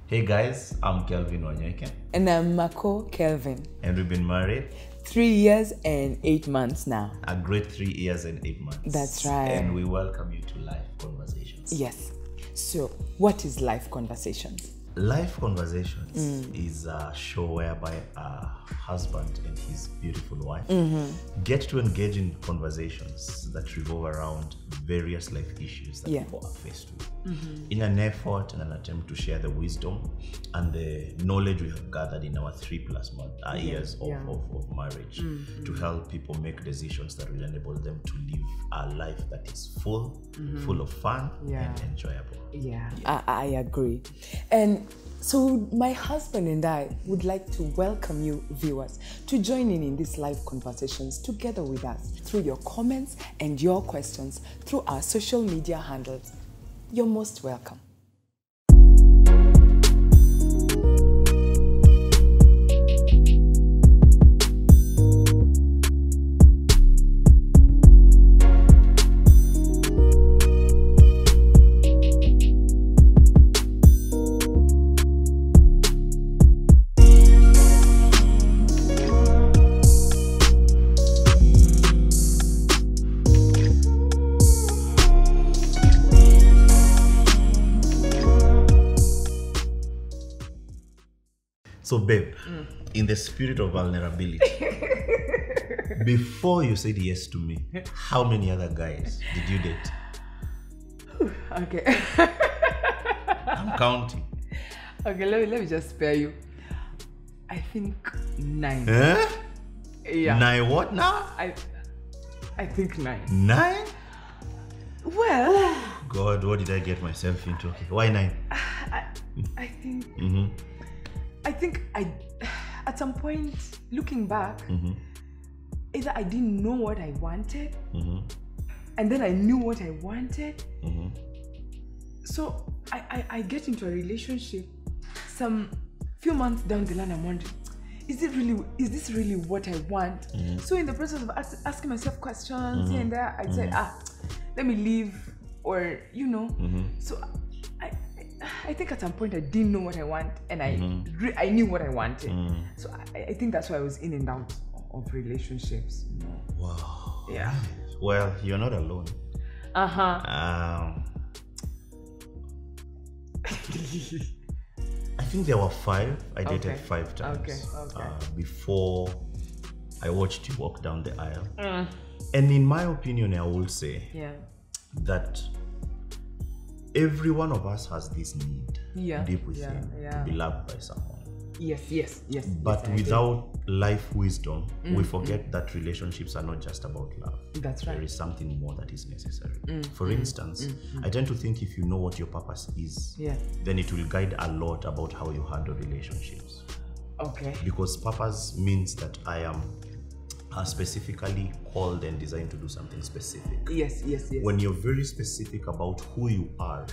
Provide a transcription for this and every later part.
Hey guys, I'm Kelvin Wanyeke. And I'm Mako Kelvin. And we've been married 3 years and 8 months now. a great 3 years and 8 months. That's right. And we welcome you to Life Conversations. Yes. So, what is Life Conversations? Life Conversations is a show whereby a husband and his beautiful wife get to engage in conversations that revolve around various life issues that people are faced with in an effort and an attempt to share the wisdom and the knowledge we have gathered in our 3+ years of marriage to help people make decisions that will enable them to live a life that is full of fun and enjoyable. I agree. And so my husband and I would like to welcome you viewers to join in these live conversations together with us through your comments and your questions through our social media handles. You're most welcome. So babe, in the spirit of vulnerability, before you said yes to me, how many other guys did you date? Okay. I'm counting. Okay, let me just spare you. I think 9. Huh? Yeah. 9 what now? I think 9. 9? Well, God, what did I get myself into? Why 9? I think at some point, looking back, either I didn't know what I wanted, and then I knew what I wanted. So I get into a relationship. Some few months down the line, I'm wondering, is this really what I want? So in the process of asking myself questions here and there, I'd say, let me leave, or So I think at some point I didn't know what I want, and I knew what I wanted. So I think that's why I was in and out of relationships. Wow. Yeah. Well, you're not alone. I think there were 5. I dated 5 times before I watched you walk down the aisle. And in my opinion, I will say that every one of us has this need deep within to be loved by someone. Yes. But without life wisdom, we forget that relationships are not just about love. That's right. There is something more that is necessary. For instance, I tend to think if you know what your purpose is, then it will guide a lot about how you handle relationships. Okay. Because purpose means that I am specifically called and designed to do something specific. Yes. When you're very specific about who you are,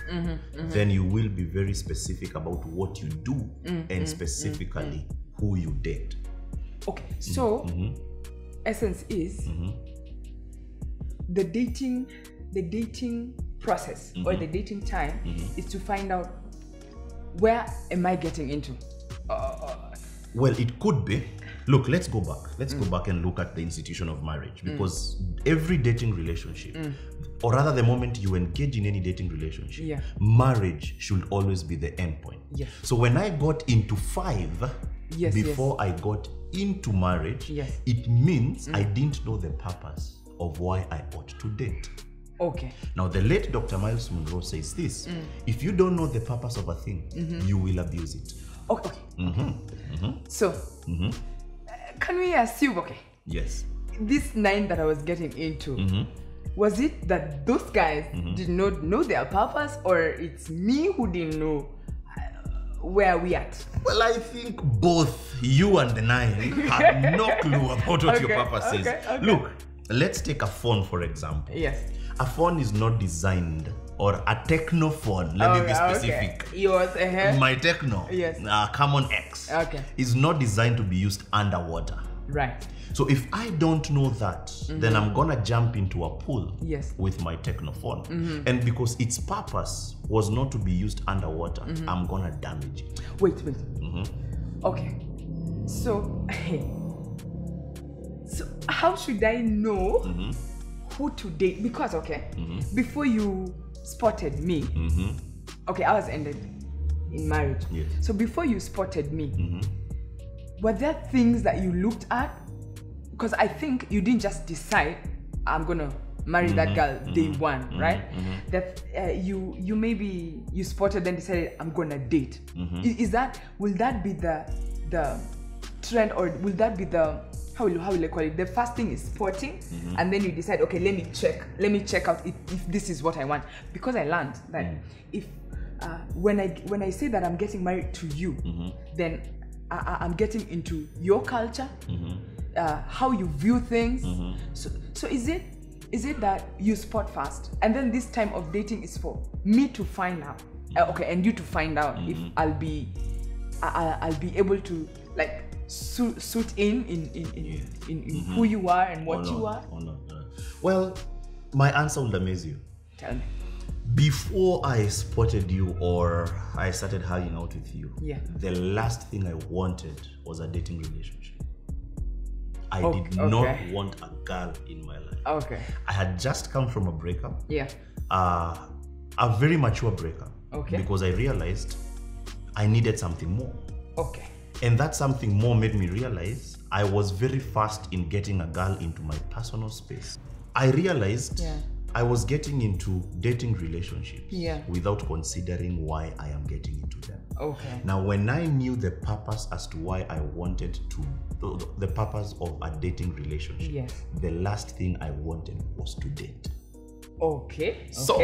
then you will be very specific about what you do and specifically who you date. Okay, so essence is the dating process or the dating time is to find out where am I getting into. Well, it could be. Look, let's go back. Let's go back and look at the institution of marriage, because every dating relationship, or rather the moment you engage in any dating relationship, marriage should always be the end point. So when I got into 5 before I got into marriage, it means I didn't know the purpose of why I ought to date. Okay. Now, the late Dr. Miles Monroe says this: if you don't know the purpose of a thing, you will abuse it. Okay. So, can we assume, yes, this 9 that I was getting into, was it that those guys did not know their purpose, or it's me who didn't know where we at? Well, I think both you and the 9 have no clue about what your purpose is. Look, let's take a phone, for example. Yes. A phone is not designed, or a techno phone, let me be specific. Yours, My techno, Common X, is not designed to be used underwater. Right. So if I don't know that, then I'm gonna jump into a pool Yes. with my technophone. And because its purpose was not to be used underwater, I'm gonna damage it. Wait. Okay. So, so how should I know who to date? Because before you spotted me, okay, I was ended in marriage. Yes. So before you spotted me, were there things that you looked at? Because I think you didn't just decide I'm gonna marry that girl day one, right? That you maybe you spotted then decided I'm gonna date. Will that be the trend, or will that be the how will I call it? The first thing is spotting, and then you decide, okay, let me check out if this is what I want. Because I learned that if when I say that I'm getting married to you, then I'm getting into your culture, how you view things. So is it that you spot first, and then this time of dating is for me to find out, and you to find out if I'll be able to like suit in who you are and what you are? Well, my answer will amaze you. Tell me. Before I spotted you or I started hanging out with you, the last thing I wanted was a dating relationship. I did not want a girl in my life. Okay. I had just come from a breakup. Yeah. A very mature breakup. Okay. Because I realized I needed something more. Okay. And that something more made me realize I was very fast in getting a girl into my personal space. I realized I was getting into dating relationships without considering why I am getting into them. Okay. Now, when I knew the purpose as to why I wanted to, the purpose of a dating relationship, the last thing I wanted was to date. Okay. So,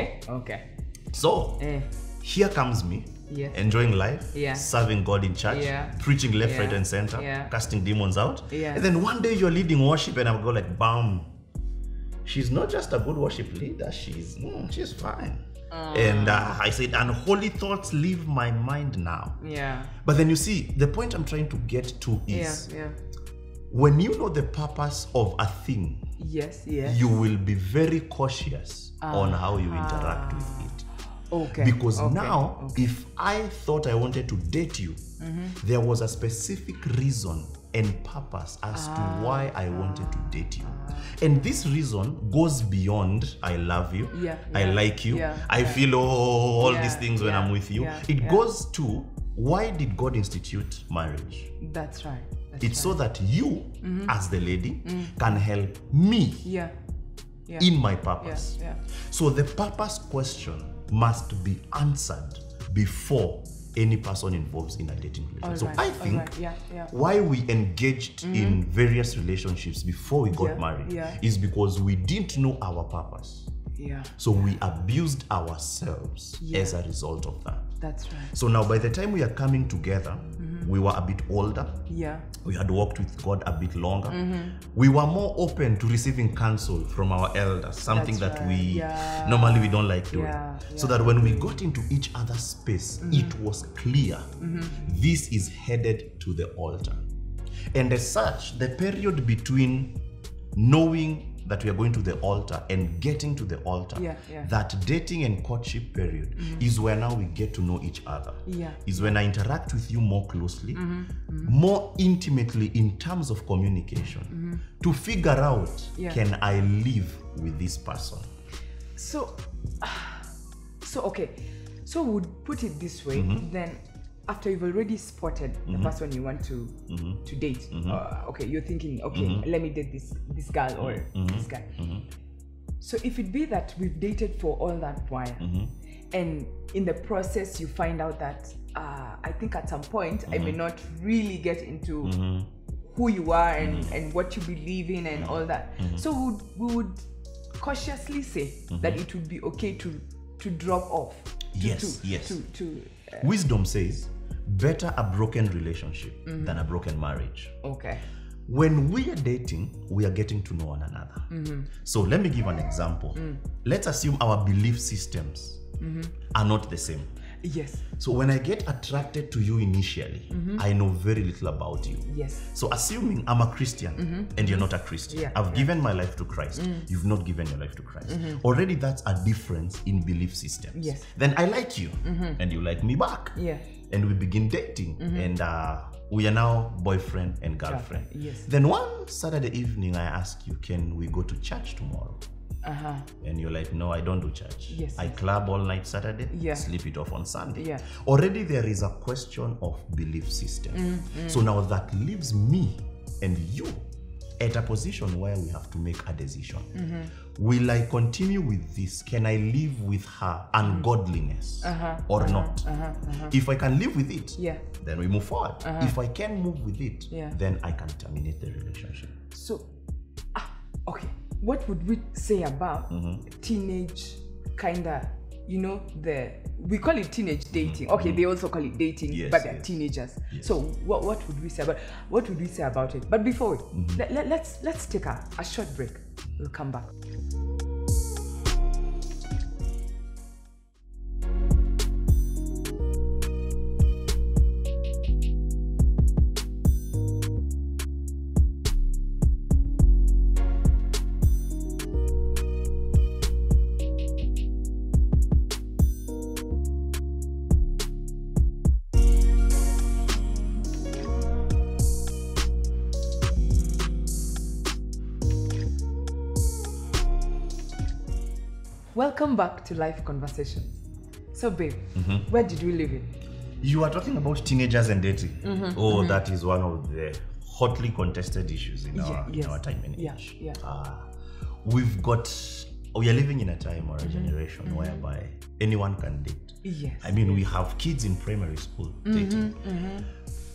here comes me, enjoying life, serving God in church, preaching left, right, and center, casting demons out. And then one day you're leading worship, and I'm going like, bam. She's not just a good worship leader, she's fine. And I said, unholy thoughts leave my mind now. Yeah. But then you see, the point I'm trying to get to is when you know the purpose of a thing, you will be very cautious on how you interact with it. Okay. Because now, if I thought I wanted to date you, there was a specific reason and purpose as to why I wanted to date you. And this reason goes beyond I love you, I like you, I feel all these things when I'm with you. It goes to, why did God institute marriage? That's right. It's so that you, as the lady, can help me in my purpose. So the purpose question must be answered before any person involved in a dating relationship. So I think why we engaged in various relationships before we got married is because we didn't know our purpose. So we abused ourselves as a result of that. That's right. So now by the time we are coming together, we were a bit older. We had walked with God a bit longer. We were more open to receiving counsel from our elders, something that we normally we don't like doing. So that when we got into each other's space, it was clear this is headed to the altar. And as such, the period between knowing that we are going to the altar and getting to the altar, that dating and courtship period is where now we get to know each other. Is when I interact with you more closely, more intimately in terms of communication, to figure out, can I live with this person? So okay, so we'd put it this way, then after you've already spotted the person you want to date, okay, you're thinking, okay, let me date this girl or this guy. So if it be that we've dated for all that while, and in the process you find out that I think at some point I may not really get into who you are and what you believe in and all that. So we would cautiously say that it would be okay to drop off. Wisdom says, better a broken relationship than a broken marriage. Okay. When we are dating, we are getting to know one another. So let me give an example. Let's assume our belief systems are not the same. Yes. So when I get attracted to you initially, I know very little about you. Yes. So assuming I'm a Christian and you're not a Christian, Yeah, I've given my life to Christ, you've not given your life to Christ. Already that's a difference in belief systems. Yes. Then I like you and you like me back. Yeah. And we begin dating and we are now boyfriend and girlfriend. Yes. Then one Saturday evening I ask you, can we go to church tomorrow? And you're like, no, I don't do church. Yes, I club all night Saturday, Yeah. sleep it off on Sunday. Yeah. Already there is a question of belief system. So now that leaves me and you at a position where we have to make a decision. Will I continue with this? Can I live with her ungodliness or not? If I can live with it, Yeah. then we move forward. If I can't move with it, Yeah. then I can terminate the relationship. So, okay. What would we say about teenage kind of, we call it teenage dating. Okay, they also call it dating, Yes, but they're yes. teenagers. Yes. So what would we say about it? But before let's take a short break. We'll come back. Welcome back to Life Conversations. So, babe, where did we leave it? You are talking about teenagers and dating. That is one of the hotly contested issues in our time and age. Yeah. We are living in a time or a generation whereby anyone can date. Yes. I mean, we have kids in primary school dating.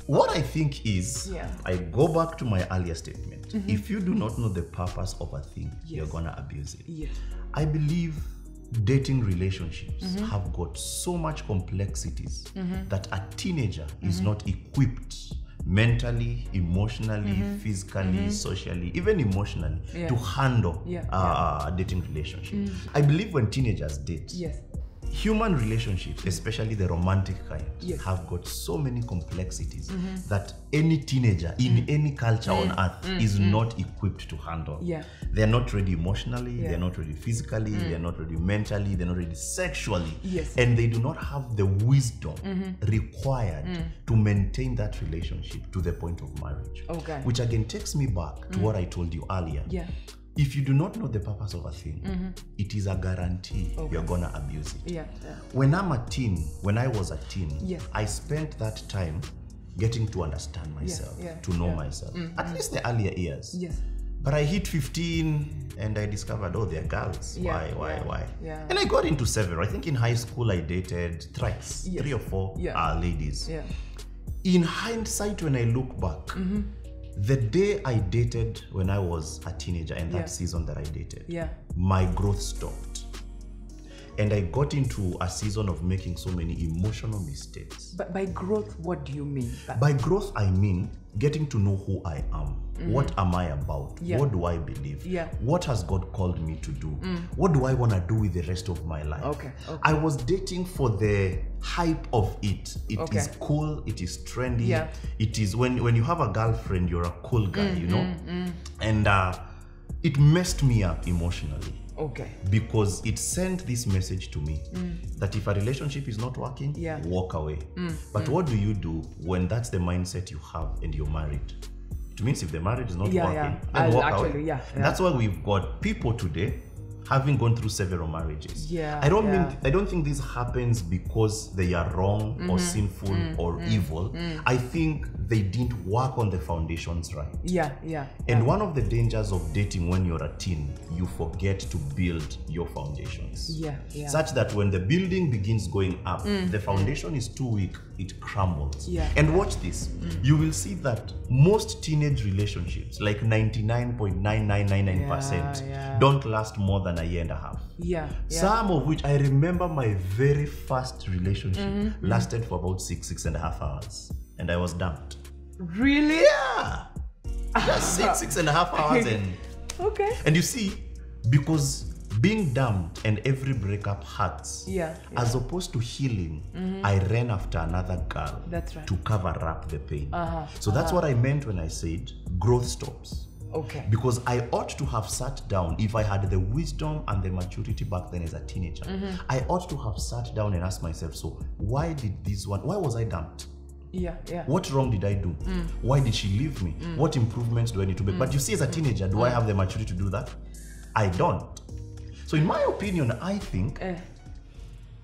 What I think is, I go back to my earlier statement. If you do not know the purpose of a thing, you're gonna abuse it. Yes. I believe dating relationships have got so much complexities that a teenager is not equipped mentally, emotionally, physically, socially, even emotionally to handle a dating relationship. I believe when teenagers date, human relationships, especially the romantic kind, have got so many complexities that any teenager in any culture on earth is not equipped to handle. They're not ready emotionally, they're not ready physically, they're not ready mentally, they're not ready sexually, and they do not have the wisdom required to maintain that relationship to the point of marriage. Which again takes me back to what I told you earlier. If you do not know the purpose of a thing, it is a guarantee you're gonna abuse it. When I was a teen, I spent that time getting to understand myself, to know myself, at least the earlier years. But I hit 15 and I discovered, they're girls. Why? And I got into several. I think in high school I dated thrice, 3 or 4 ladies. In hindsight, when I look back, the day I dated when I was a teenager and that season that I dated, my growth stopped. And I got into a season of making so many emotional mistakes. But by growth, what do you mean? By growth, I mean getting to know who I am. What am I about? What do I believe? What has God called me to do? What do I want to do with the rest of my life? I was dating for the hype of it. It is cool. It is trendy. It is when you have a girlfriend, you're a cool guy, you know? And it messed me up emotionally. Because it sent this message to me that if a relationship is not working, walk away. But what do you do when that's the mindset you have and you're married? It means if the marriage is not working, then walk away. And that's why we've got people today having gone through several marriages. I don't think this happens because they are wrong or sinful or evil. I think they didn't work on the foundations right. And one of the dangers of dating when you're a teen, you forget to build your foundations. Such that when the building begins going up, the foundation is too weak, it crumbles. And watch this. You will see that most teenage relationships, like 99.9999%, don't last more than a year and a half. Some of which I remember my very first relationship lasted for about 6.5 hours. And I was dumped. Really? Just 6.5 hours and... Okay. And you see, because being dumped and every breakup hurts. Yeah. As opposed to healing, I ran after another girl. That's right. To cover up the pain. So that's what I meant when I said growth stops. Okay. Because I ought to have sat down, if I had the wisdom and the maturity back then as a teenager, I ought to have sat down and asked myself, so why was I dumped? Yeah. What wrong did I do? Why did she leave me? What improvements do I need to make? But you see, as a teenager, do I have the maturity to do that? I don't. So in my opinion, I think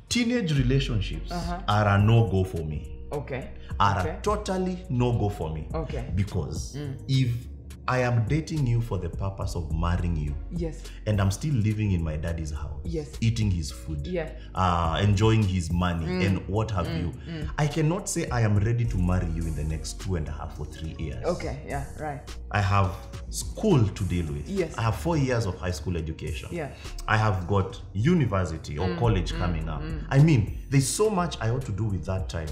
teenage relationships are a no-go for me. Okay. Are a totally no-go for me. Okay. Because if I am dating you for the purpose of marrying you. Yes. And I'm still living in my daddy's house. Yes. Eating his food. Yeah. Enjoying his money and what have you. I cannot say I am ready to marry you in the next 2.5 or 3 years. Okay, yeah, right. I have school to deal with. Yes. I have 4 years of high school education. Yeah. I have got university or college coming up. I mean, there's so much I ought to do with that time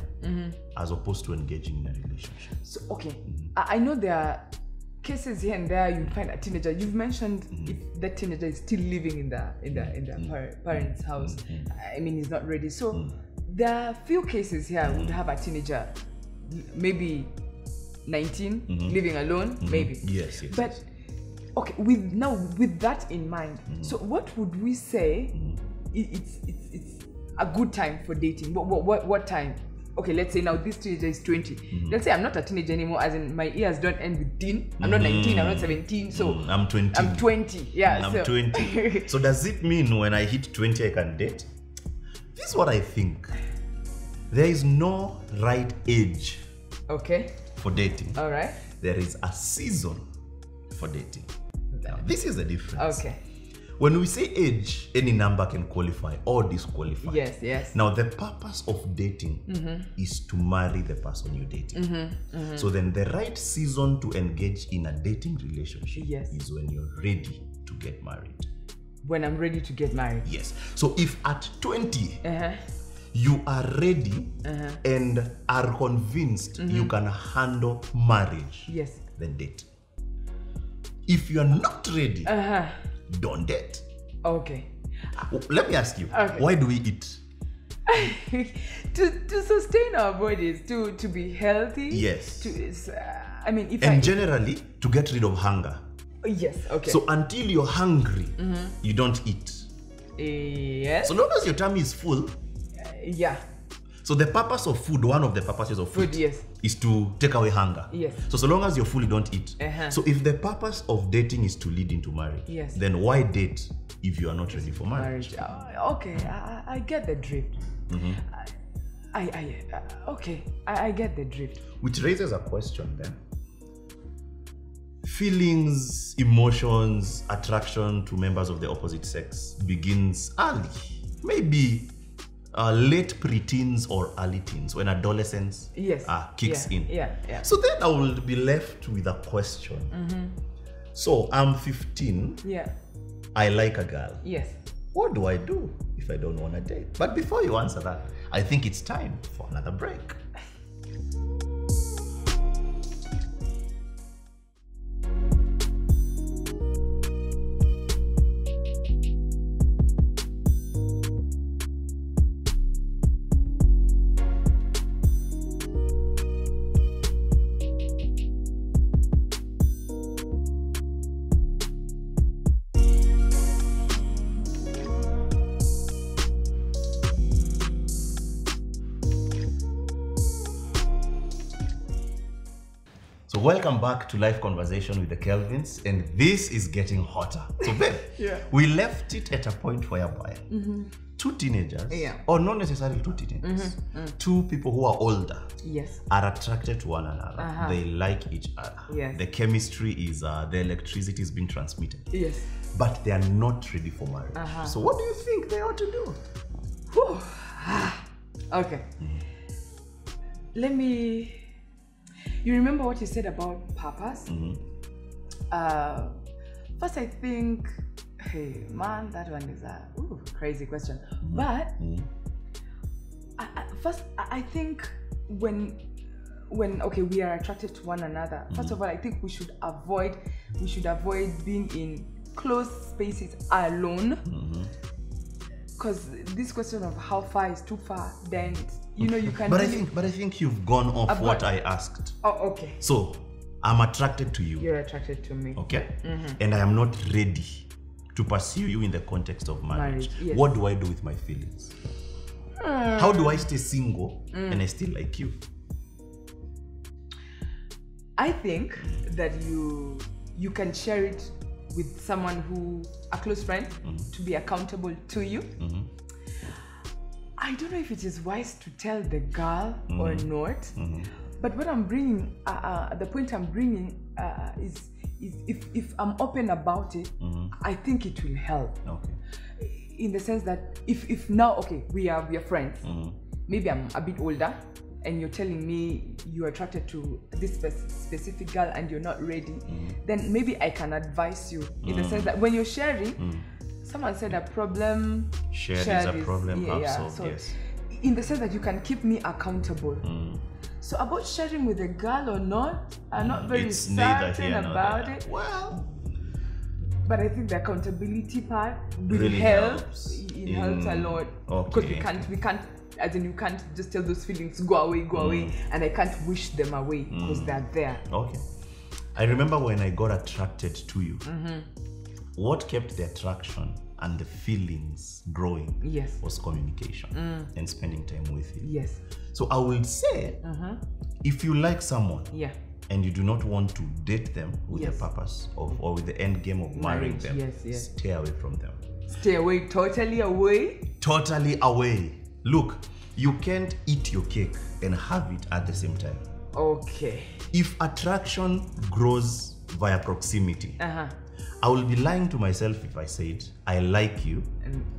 as opposed to engaging in a relationship. So, okay. I know there are cases here and there you find a teenager. You've mentioned if that teenager is still living in the parents' house. I mean, he's not ready. So there are few cases here would have a teenager, maybe 19, living alone, maybe. Yes. But okay, with that in mind, so what would we say? It's a good time for dating. What time? Okay, let's say now this teenager is 20. Let's say I'm not a teenager anymore, as in my years don't end with teen. I'm not 19, I'm not 17, so I'm 20. I'm 20, yeah. I'm 20. So does it mean when I hit 20 I can date? This is what I think. There is no right age for dating. All right. There is a season for dating. Now, this is the difference. Okay. When we say age, any number can qualify or disqualify. Yes. Now, the purpose of dating is to marry the person you're dating. So then the right season to engage in a dating relationship is when you're ready to get married. When I'm ready to get married. Yes. So if at 20, you are ready and are convinced you can handle marriage, then date. If you're not ready, don't date. Okay. Let me ask you, why do we eat? to sustain our bodies, to be healthy. Yes. I mean, generally, to get rid of hunger. Yes, okay. So until you're hungry, you don't eat. Yes. So long as your tummy is full. Yeah. So the purpose of food, one of the purposes of food, is to take away hunger. Yes. So long as you're full, you don't eat. So if the purpose of dating is to lead into marriage, then why date if you are not ready for marriage? Okay, I get the drift. I get the drift. Which raises a question then. Feelings, emotions, attraction to members of the opposite sex begins early. Maybe late preteens or early teens, when adolescence kicks in. Yeah. So then I will be left with a question. So I'm 15. Yeah. I like a girl. Yes. What do I do if I don't want to date? But before you answer that, I think it's time for another break. So welcome back to Life Conversation with the Kelvins, and this is getting hotter. So babe, we left it at a point whereby two teenagers, or not necessarily two teenagers, two people who are older, are attracted to one another. They like each other. The chemistry is, the electricity is being transmitted. But they are not ready for marriage. So what do you think they ought to do? Okay. Let me... You remember what you said about purpose? First, I think, hey, man, that one is a crazy question. But first, I think when we are attracted to one another, first of all, I think we should avoid being in closed spaces alone. because this question of how far is too far, then you know you can. But I think you've gone off what I asked. Oh, okay. So I'm attracted to you. You're attracted to me. Okay. And I am not ready to pursue you in the context of marriage. Yes. What do I do with my feelings? How do I stay single and I still like you? I think that you can share it with someone who, a close friend, to be accountable to you. I don't know if it is wise to tell the girl or not, but what I'm bringing, the point I'm bringing is if I'm open about it, I think it will help. Okay. In the sense that if now, okay, we are friends, maybe I'm a bit older, and you're telling me you're attracted to this specific girl and you're not ready, then maybe I can advise you in the sense that when you're sharing, someone said a problem shared is a problem half solved. So yes. In the sense that you can keep me accountable. So about sharing with a girl or not, I'm not very certain about it. Well, but I think the accountability part will really help. helps. It helps a lot. Because we can't, as in you can't just tell those feelings, go away, and I can't wish them away because they're there. Okay. I remember when I got attracted to you, what kept the attraction and the feelings growing was communication and spending time with you. Yes. So I will say, if you like someone, and you do not want to date them with the purpose of, or with the end game of marrying them, stay away from them. Stay away, totally away? Totally away. Look, you can't eat your cake and have it at the same time. Okay. If attraction grows via proximity, I will be lying to myself if I said I like you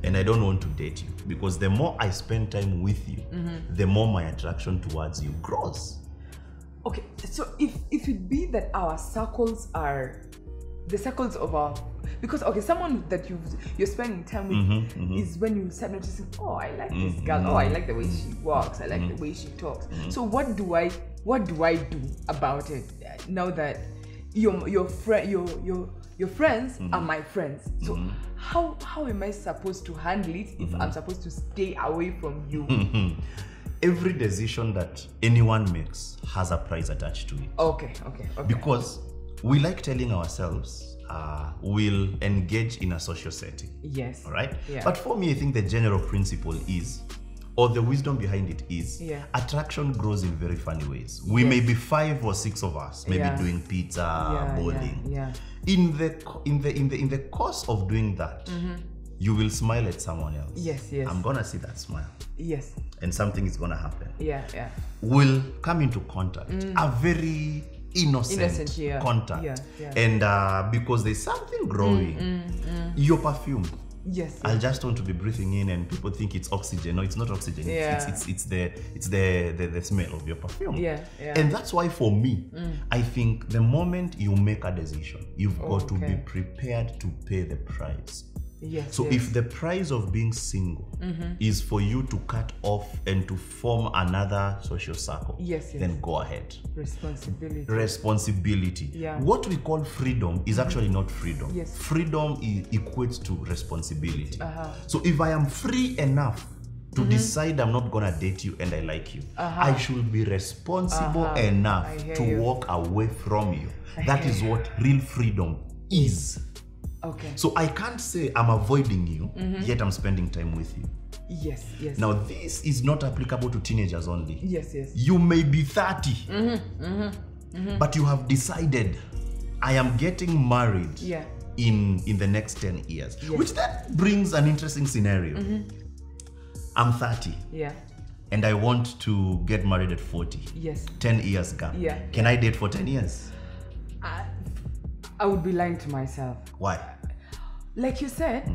and I don't want to date you, because the more I spend time with you, the more my attraction towards you grows. Okay, so if it be that our circles are the circles of our, because okay, someone that you're spending time with is when you start noticing, oh, I like this girl, oh, I like the way she walks, I like the way she talks. So what do I do about it now that your friends are my friends? So how am I supposed to handle it if I'm supposed to stay away from you? Every decision that anyone makes has a price attached to it. Okay. Because we like telling ourselves we'll engage in a social setting. Yes. All right? Yeah. But for me, I think the general principle is, or the wisdom behind it is, attraction grows in very funny ways. We may be 5 or 6 of us, maybe doing pizza, bowling. In the course of doing that, you will smile at someone else. Yes. I'm gonna see that smile. Yes. And something is gonna happen. Yeah. We'll come into contact. A very innocent contact. And because there's something growing, your perfume. Yes. I just want to be breathing in, and people think it's oxygen. No, it's not oxygen. It's the smell of your perfume. And that's why for me, I think the moment you make a decision, you've got to be prepared to pay the price. So if the price of being single is for you to cut off and to form another social circle, then go ahead. Responsibility. What we call freedom is actually not freedom. Freedom equates to responsibility. So if I am free enough to decide I'm not gonna date you and I like you, I should be responsible enough to walk away from you. That is what real freedom is. Okay. So I can't say I'm avoiding you, yet I'm spending time with you. Yes. Now this is not applicable to teenagers only. Yes. You may be 30, but you have decided, I am getting married in the next 10 years. Which then brings an interesting scenario. I'm 30. And I want to get married at 40. 10 years gap. Can I date for 10 years? I would be lying to myself. Why? Like you said,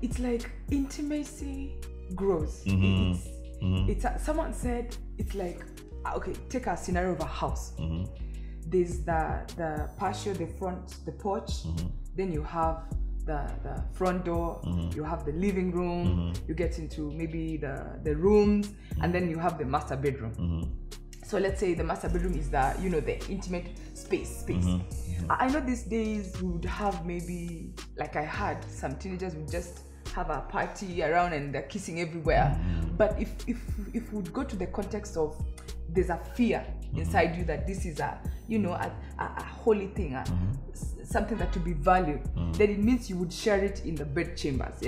it's like intimacy grows. It's someone said it's like, okay, take a scenario of a house. There's the patio, the front, the porch. Then you have the front door. You have the living room. You get into maybe the rooms, and then you have the master bedroom. So let's say the master bedroom is the intimate space. I know these days we would have maybe, like I had, some teenagers would just have a party around and they're kissing everywhere. But if we'd go to the context of there's a fear inside you that this is a holy thing, something that to be valued, then it means you would share it in the bed chambers,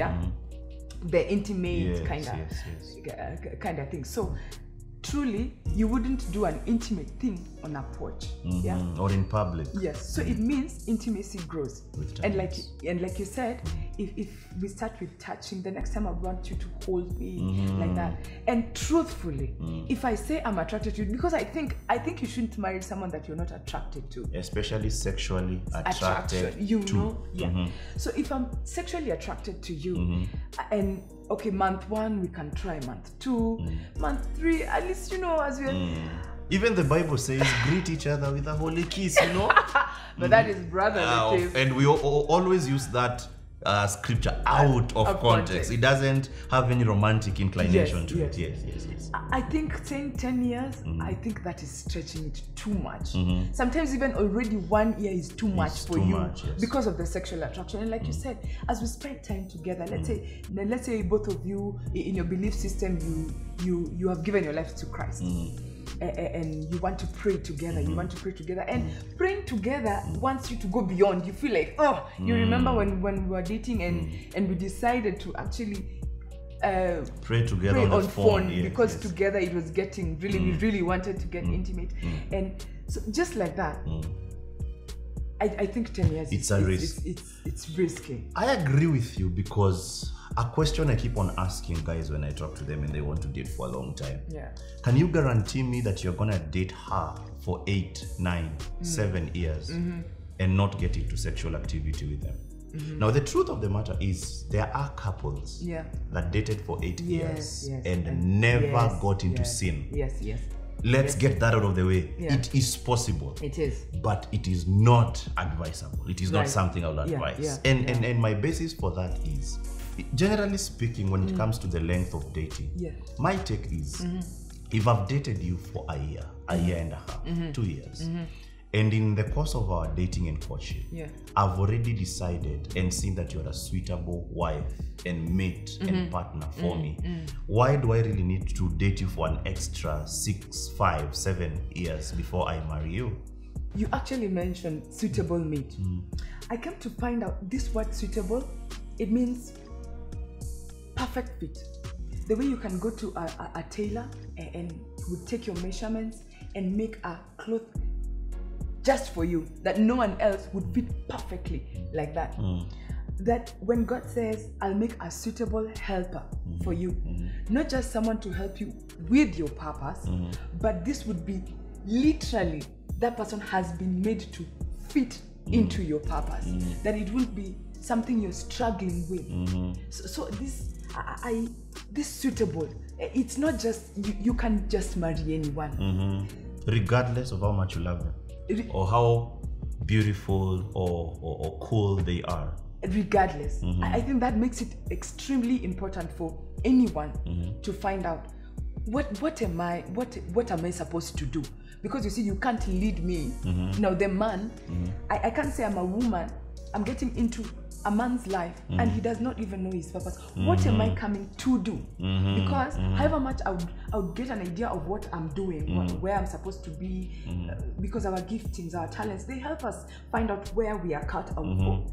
the intimate kind of thing. So truly, you wouldn't do an intimate thing on a porch, or in public. Yes, so it means intimacy grows. And like you said, if we start with touching, the next time I want you to hold me like that. And truthfully, if I say I'm attracted to you, because I think you shouldn't marry someone that you're not attracted to, especially sexually attracted to. So if I'm sexually attracted to you, and okay, month 1 we can try, month 2, month 3, at least as we're even the Bible says greet each other with a holy kiss, but that is brotherly kiss. And we always use that scripture out of context. It doesn't have any romantic inclination to it. Yes. I think saying 10 years, I think that is stretching it too much. Sometimes even already 1 year is too much for you because of the sexual attraction. And like you said, as we spend time together, let's say both of you in your belief system, you have given your life to Christ. And you want to pray together, and praying together wants you to go beyond. You feel like, you remember when we were dating and we decided to actually pray together on phone because together it was getting really, we really wanted to get intimate. And so just like that, I think 10 years it's a risk. It's risky. I agree with you, because a question I keep on asking guys when I talk to them and they want to date for a long time. Can you guarantee me that you're gonna date her for 8, 9, 7 years and not get into sexual activity with them? Now, the truth of the matter is there are couples that dated for 8 years and never got into sin. Let's get that out of the way. It is possible. It is. But it is not advisable. It is not something I would advise. And my basis for that is, generally speaking, when it comes to the length of dating, my take is, if I've dated you for a year and a half, 2 years, and in the course of our dating and courtship, I've already decided and seen that you're a suitable wife and mate and partner for me, why do I really need to date you for an extra 6, 5, 7 years before I marry you? You actually mentioned suitable mate. I came to find out this word suitable, it means perfect fit. The way you can go to a tailor and would take your measurements and make a cloth just for you, that no one else would fit perfectly like that. That when God says, I'll make a suitable helper for you, not just someone to help you with your purpose, but this would be literally, that person has been made to fit into your purpose, that it won't be something you're struggling with. So this suitable, it's not just, you can't just marry anyone. Regardless of how much you love them, or how beautiful or cool they are. Regardless. I think that makes it extremely important for anyone to find out, what am I supposed to do? Because you see, you can't lead me. Now the man, I can't say I'm a woman, I'm getting into a man's life and he does not even know his purpose. What am I coming to do? Because however much I would get an idea of what I'm doing, where I'm supposed to be, because our giftings, our talents, they help us find out where we are cut out for.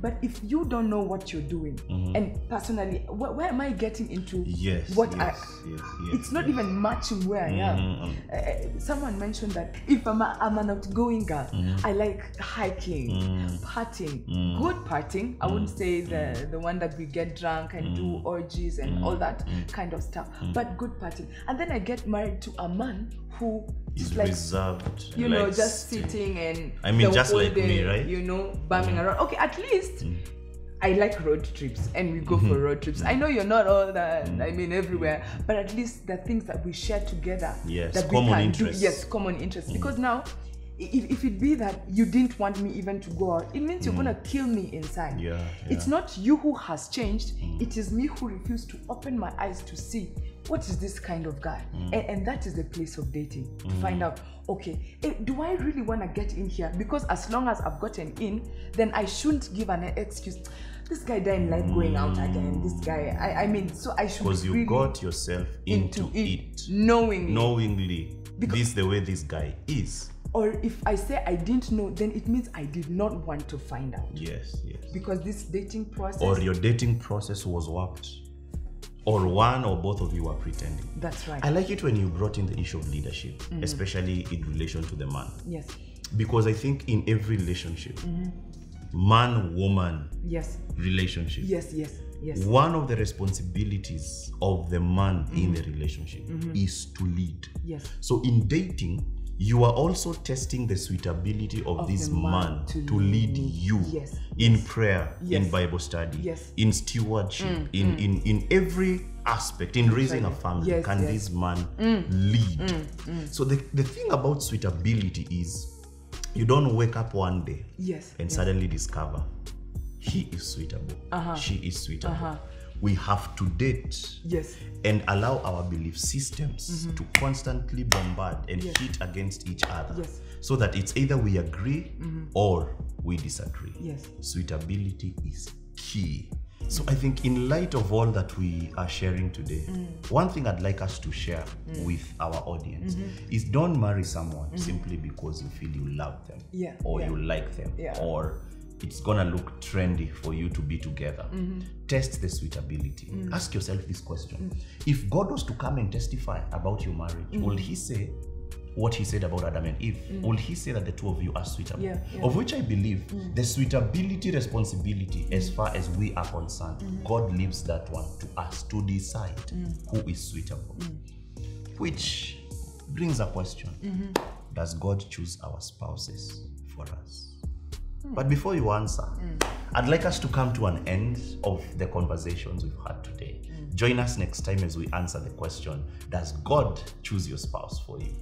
But if you don't know what you're doing, and personally, where am I getting into? It's not even matching where I am. Someone mentioned that if I'm an outgoing girl, I like hiking, partying, good partying. I wouldn't say the one that we get drunk and do orgies and all that kind of stuff, but good partying. And then I get married to a man who is like, reserved, just sitting and just like me, right? Bumming around. Okay, at least I like road trips and we go for road trips. I know you're not all that, everywhere, but at least the things that we share together, that we can do. Yes, common interests. Because now, if it be that you didn't want me even to go out, it means you're gonna kill me inside. It's not you who has changed, it is me who refused to open my eyes to see what is this kind of guy? And that is the place of dating, to find out, okay, do I really want to get in here? Because as long as I've gotten in, then I shouldn't give an excuse. This guy didn't like going out again. This guy, I mean, so I should because you really got yourself into it knowingly. This is the way this guy is. Or if I say I didn't know, then it means I did not want to find out. Yes. Because this dating process, or your dating process was warped, or one or both of you are pretending. That's right. I like it when you brought in the issue of leadership, especially in relation to the man. Yes. Because I think in every relationship, man-woman relationship, yes, one of the responsibilities of the man in the relationship is to lead. Yes. So in dating, you are also testing the suitability of this man to lead you in prayer, in Bible study, in stewardship, in every aspect, in raising a family. Can this man lead? So the thing about suitability is, you don't wake up one day and suddenly discover he is suitable, she is suitable. We have to date and allow our belief systems to constantly bombard and hit against each other, so that it's either we agree or we disagree. Suitability is key. So I think in light of all that we are sharing today, one thing I'd like us to share with our audience is, don't marry someone simply because you feel you love them or you like them or it's gonna look trendy for you to be together. Test the suitability. Ask yourself this question. If God was to come and testify about your marriage, will he say what he said about Adam and Eve? Will he say that the two of you are suitable? Of which I believe the suitability responsibility, as far as we are concerned, God leaves that one to us to decide who is suitable. Which brings a question. Does God choose our spouses for us? But before you answer, I'd like us to come to an end of the conversations we've had today. Join us next time as we answer the question, does God choose your spouse for you?